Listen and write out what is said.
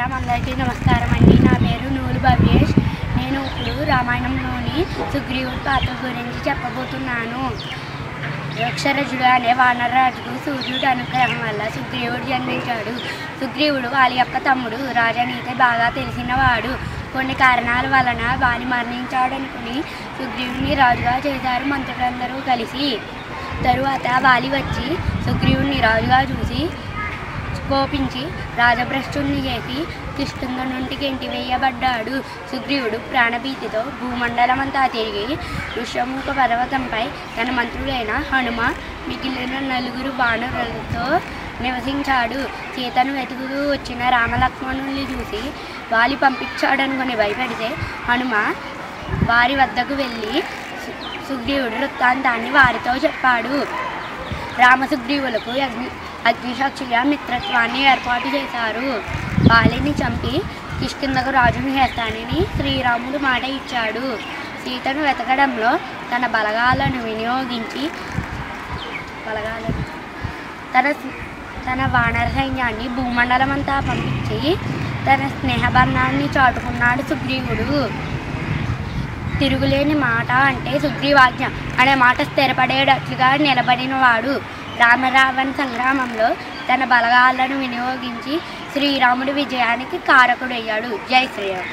శ్రీరామ్ అందరికీ నమస్కారం అండి. నా పేరు నూలు భవ్యేష్. నేను ఇప్పుడు రామాయణంలోని సుగ్రీవుడి పాత్ర గురించి చెప్పబోతున్నాను. అక్షరజుడు అనే వానరరాజుకు సూర్యుడు అనుగ్రహం వల్ల సుగ్రీవుడు జన్మించాడు. సుగ్రీవుడు వాలి యొక్క తమ్ముడు. రాజనీతి బాగా తెలిసినవాడు. కొన్ని కారణాల వలన వాలి మరణించాడనుకుని సుగ్రీవుని రాజుగా చేశారు మంత్రులందరూ కలిసి. తరువాత వాలి వచ్చి సుగ్రీవుని రాజుగా చూసి కోపించి రాజభ్రష్టుని చేసి కిష్కింధ నుండి గెంటివేయబడ్డాడు. సుగ్రీవుడు ప్రాణభీతితో భూమండలమంతా తిరిగి ఋష్యముఖ పర్వతంపై తన మంత్రులైన హనుమ మిగిలిన 4 వానరులతో నివసించాడు. సీతను వెతుకుతూ వచ్చిన రామలక్ష్మణుల్ని చూసి వాలి పంపించాడనుకుని భయపెడితే హనుమ వారి వద్దకు వెళ్ళి సుగ్రీవుడు వృత్తాంతాన్ని వారితో చెప్పాడు. రామసుగ్రీవులకు అగ్నిసాక్షిగా మిత్రత్వాన్ని ఏర్పాటు చేశారు. వాలిని చంపి కిష్కింధకు రాజును చేస్తానని శ్రీరాముడు మాట ఇచ్చాడు. సీతను వెతకడంలో తన బలగాలను వినియోగించి తన వానర సైన్యాన్ని భూమండలమంతా పంపించి తన స్నేహబంధాన్ని చాటుకున్నాడు సుగ్రీవుడు. తిరుగులేని మాట అంటే సుగ్రీవాజ్ఞ అనే మాట స్థిరపడేటట్లుగా నిలబడినవాడు. రామరావణ సంగ్రామంలో తన బలగాలను వినియోగించి శ్రీరాముడి విజయానికి కారకుడయ్యాడు. జై శ్రీరామ్.